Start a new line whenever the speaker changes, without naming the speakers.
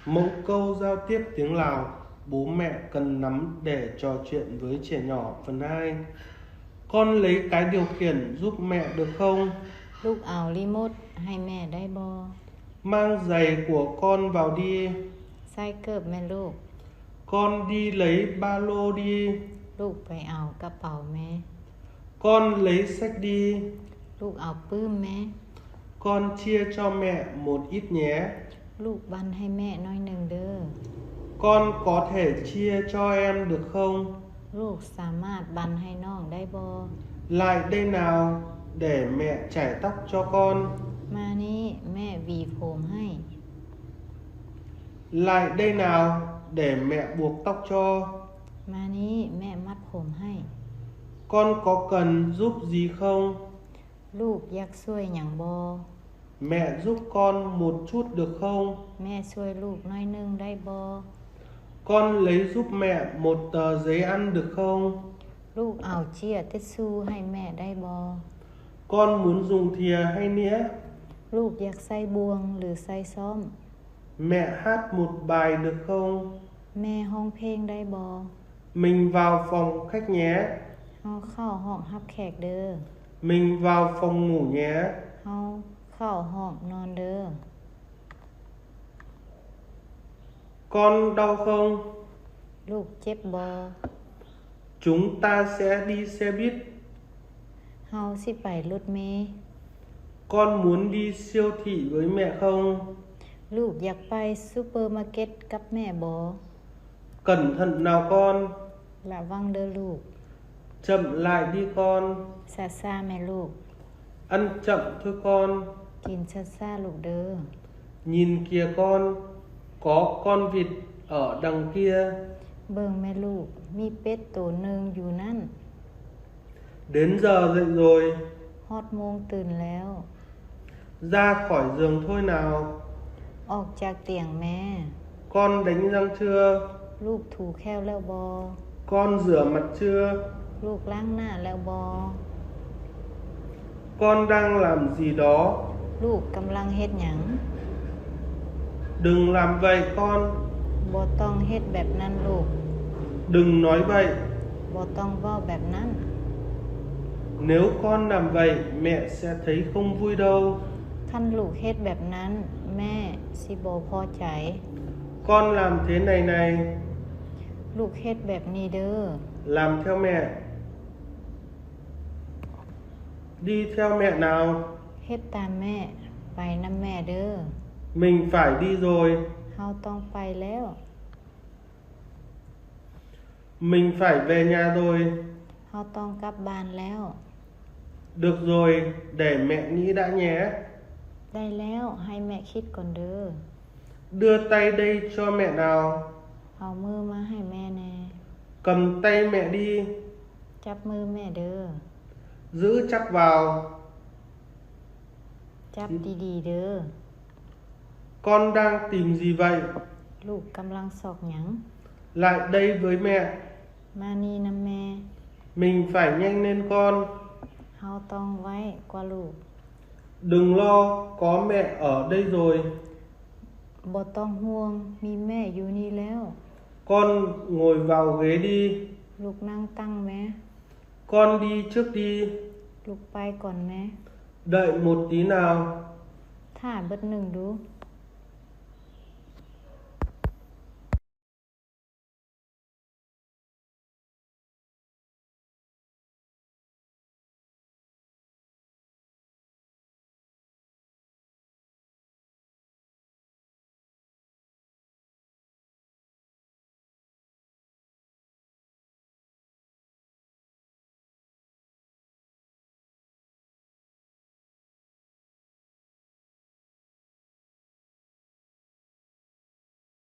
Mẫu câu giao tiếp tiếng Lào bố mẹ cần nắm để trò chuyện với trẻ nhỏ. Phần 2. Con lấy cái điều khiển giúp mẹ được không?
ลูกเอารีโมทให้แม่ได้บ่
Mang giày của con vào đi.
ใส่เกิบแม่ลูก
Con đi lấy ba lô đi.
ลูกไปเอากระเป๋าแม่
Con lấy sách đi.
ลูกเอาปื้มแม่
Con chia cho mẹ một ít nhé.
ลูกบันให้แม่น้อยหนึ่งเด้อ
Con có thể chia cho em được không?
ลูกสามารถบันให้น้องได้บ่
Lại đây nào để mẹ chải tóc cho con.
มานี้แม่หวีผมให้
Lại đây nào để mẹ buộc tóc cho.
มานี้แม่มัดผมให้
Con có cần giúp gì không?
ลูกอยากช่วยหยังบ่
Mẹ giúp con một chút được không?
แม่ช่วยลูกน้อยหนึงได้บ่
Con lấy giúp mẹ một tờ giấy ăn được không?
ลูกเอาเจี๊ยทิชชู่ให้แม่ได้บ่
Con muốn dùng thìa hay nĩa?
ลูกอยากใส่บวงหรือใส่ซ้อม
Mẹ hát một bài được không?
แม่ห้องเพลงได้บ่
Mình vào phòng khách nhé.
เฮาเข้าห้องรับแขกเด้อ
Mình vào phòng ngủ nhé.
เฮาเข้าห้องนอนเด้อ
Con đau không?
ลูกเจ็บบ่
Chúng ta sẽ đi xe buýt.
เฮาสิไปรถเมล์
Con muốn đi siêu thị với mẹ không?
ลูกอยากไปซูเปอร์มาร์เก็ตกับแม่บ่
Cẩn thận nào con.
ระวังเด้อลูก
Chậm lại đi con.
ช้าๆแม่ลูก
Ăn chậm thôi con.
กินช้าๆลูกเด้อ
Nhìn kìa con. Có con vịt ở đằng kia.
เบิ่งแม่ลูก มีเป็ดตัวหนึ่งอยู่นั่น
Đến giờ dậy rồi.
ฮอดโมงตื่นแล้ว
Ra khỏi giường thôi nào.
ออกจากเตียงแม่
Con đánh răng chưa?
ลูกถูแค้วแล้วบ่
Con rửa mặt chưa?
ลูกล้างหน้าแล้วบ่
Con đang làm gì đó?
ลูกกำลังเฮ็ดหยัง
Đừng làm vậy con.
บ่ต้องเฮ็ดแบบนั้นลูก
Đừng nói vậy.
บ่ต้องเว้าแบบนั้น
Nếu con làm vậy mẹ sẽ thấy không vui đâu.
คันลูกเฮ็ดแบบนั้น แม่สิบ่พอใจ
Con làm thế này này.
ลูกเฮ็ดแบบนี้เด้อ
Làm theo mẹ. Đi theo mẹ nào.
เฮ็ดตามแม่ ไปนำแม่เด้อ
Mình phải đi rồi.
เฮาต้องไปแล้ว
Mình phải về nhà rồi.
เฮาต้องกลับบ้านแล้ว
Được rồi, để mẹ nghĩ đã nhé.
ได้แล้วให้แม่คิดก่อนเด้อ
Đưa tay đây cho mẹ nào.
เอามือมาให้แม่แน่
Cầm tay mẹ đi.
จับมือแม่เด้อ
Giữ chắc vào.
จับดีๆเด้อ
Con đang tìm gì vậy?
ลูกกำลังสอกหยัง
Lại đây với mẹ.
มานี่นำแม่
Mình phải nhanh lên con.
เฮาต้องไว้กว่าลูก
Đừng lo, có mẹ ở đây rồi.
บ่ต้องห่วง มีแม่อยู่นี่แล้ว
Con ngồi vào ghế đi.
ลูกนั่งตั้งแม่
Con đi trước đi.
ลูกไปก่อนแม่
Đợi một tí nào.
ถ้าเบิดหนึ่งดู